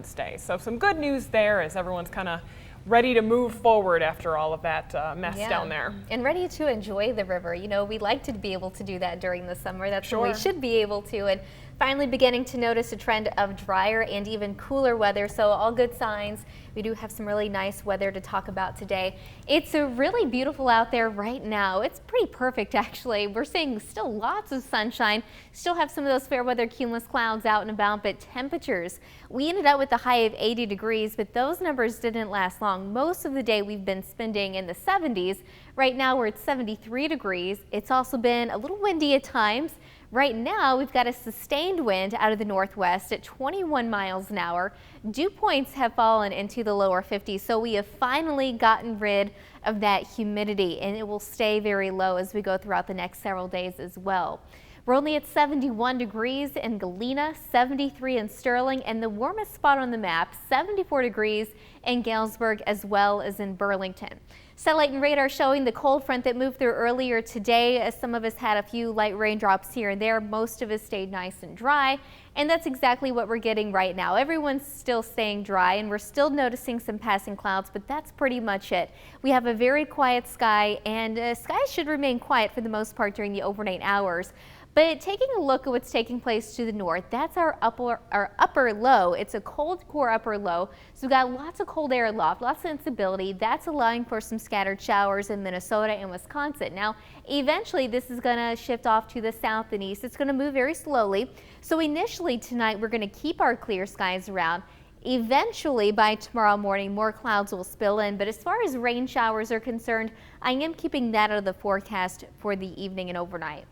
Wednesday. So some good news there as everyone's kind of ready to move forward after all of that mess down there. And ready to enjoy the river. You know, we like to be able to do that during the summer. That's when we should be able to. And finally beginning to notice a trend of drier and even cooler weather. So all good signs. We do have some really nice weather to talk about today. It's really beautiful out there right now. It's pretty perfect actually. We're seeing still lots of sunshine. Still have some of those fair weather cumulus clouds out and about, but temperatures, we ended up with a high of 80 degrees, but those numbers didn't last long. Most of the day we've been spending in the 70s. Right now we're at 73 degrees. It's also been a little windy at times. Right now, we've got a sustained wind out of the northwest at 21 miles an hour. Dew points have fallen into the lower 50s, so we have finally gotten rid of that humidity, and it will stay very low as we go throughout the next several days as well. We're only at 71 degrees in Galena, 73 in Sterling, and the warmest spot on the map, 74 degrees in Galesburg as well as in Burlington. Satellite and radar showing the cold front that moved through earlier today. As some of us had a few light raindrops here and there, most of us stayed nice and dry, and that's exactly what we're getting right now. Everyone's still staying dry, and we're still noticing some passing clouds, but that's pretty much it. We have a very quiet sky, and skies should remain quiet for the most part during the overnight hours. But taking a look at what's taking place to the north, that's our upper low. It's a cold core upper low. So we've got lots of cold air aloft, lots of instability. That's allowing for some scattered showers in Minnesota and Wisconsin. Now, eventually this is going to shift off to the south and east. It's going to move very slowly. So initially tonight, we're going to keep our clear skies around. Eventually, by tomorrow morning, more clouds will spill in, but as far as rain showers are concerned, I am keeping that out of the forecast for the evening and overnight.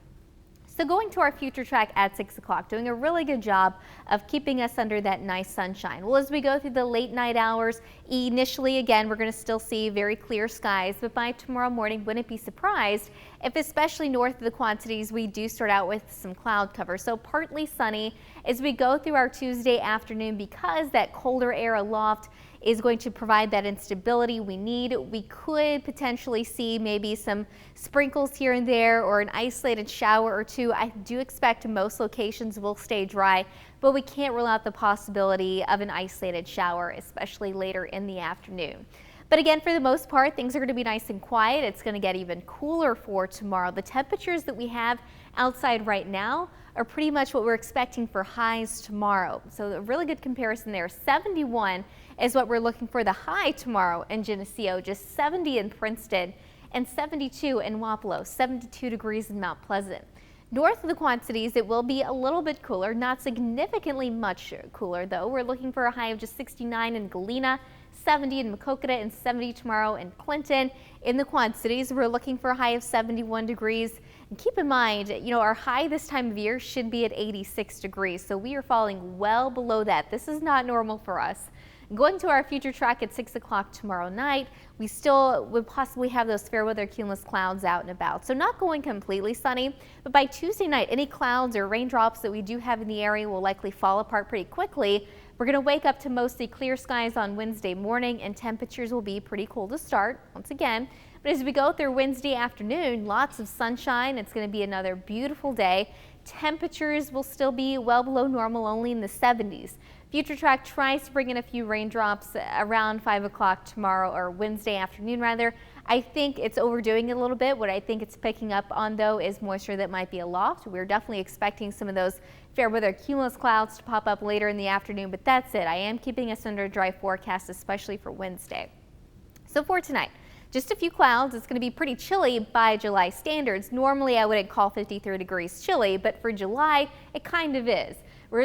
So going to our future track at 6 o'clock, doing a really good job of keeping us under that nice sunshine. Well, as we go through the late night hours, initially, again, we're going to still see very clear skies, but by tomorrow morning, wouldn't be surprised if, especially north of the quantities, we do start out with some cloud cover. So partly sunny as we go through our Tuesday afternoon, because that colder air aloft is going to provide that instability we need. We could potentially see maybe some sprinkles here and there or an isolated shower or two. I do expect most locations will stay dry, but we can't rule out the possibility of an isolated shower, especially later in the afternoon. But again, for the most part, things are going to be nice and quiet. It's going to get even cooler for tomorrow. The temperatures that we have outside right now are pretty much what we're expecting for highs tomorrow. So a really good comparison there. 71 is what we're looking for the high tomorrow in Geneseo, just 70 in Princeton and 72 in Wapello, 72 degrees in Mount Pleasant. North of the quantities, it will be a little bit cooler, not significantly much cooler though. We're looking for a high of just 69 in Galena, 70 in Maquoketa, and 70 tomorrow in Clinton. In the Quad Cities, we're looking for a high of 71 degrees. And keep in mind, you know, our high this time of year should be at 86 degrees, so we are falling well below that. This is not normal for us. Going to our future track at 6 o'clock tomorrow night, we still would possibly have those fair weather cumulus clouds out and about. So not going completely sunny, but by Tuesday night, any clouds or raindrops that we do have in the area will likely fall apart pretty quickly. We're going to wake up to mostly clear skies on Wednesday morning, and temperatures will be pretty cool to start once again. But as we go through Wednesday afternoon, lots of sunshine. It's going to be another beautiful day. Temperatures will still be well below normal, only in the 70s. Future track tries to bring in a few raindrops around 5 o'clock tomorrow, or Wednesday afternoon rather. I think it's overdoing it a little bit. What I think it's picking up on though is moisture that might be aloft. We're definitely expecting some of those fair weather cumulus clouds to pop up later in the afternoon, but that's it. I am keeping us under a dry forecast, especially for Wednesday. So for tonight, just a few clouds. It's going to be pretty chilly by July standards. Normally I wouldn't call 53 degrees chilly, but for July it kind of is.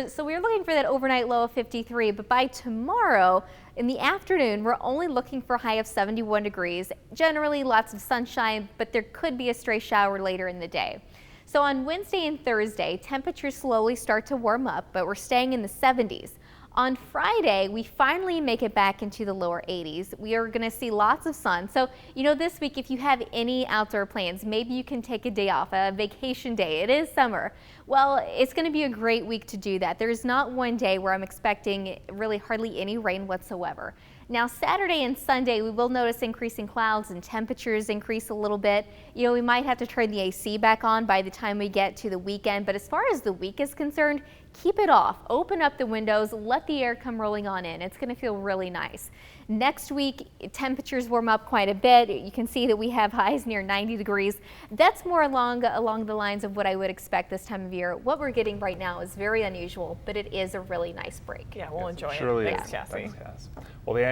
So we're looking for that overnight low of 53, but by tomorrow in the afternoon, we're only looking for a high of 71 degrees. Generally lots of sunshine, but there could be a stray shower later in the day. So on Wednesday and Thursday, temperatures slowly start to warm up, but we're staying in the 70s. On Friday, we finally make it back into the lower 80s. We are going to see lots of sun. So, you know, this week, if you have any outdoor plans, maybe you can take a day off, a vacation day. It is summer. Well, it's going to be a great week to do that. There's not one day where I'm expecting really hardly any rain whatsoever. Now, Saturday and Sunday, we will notice increasing clouds and temperatures increase a little bit. You know, we might have to turn the AC back on by the time we get to the weekend. But as far as the week is concerned, keep it off. Open up the windows, let the air come rolling on in. It's going to feel really nice. Next week, temperatures warm up quite a bit. You can see that we have highs near 90 degrees. That's more along the lines of what I would expect this time of year. What we're getting right now is very unusual, but it is a really nice break. Yeah, we'll enjoy it. Surely Thanks, is. Cassie. Thanks, Cass. Well, the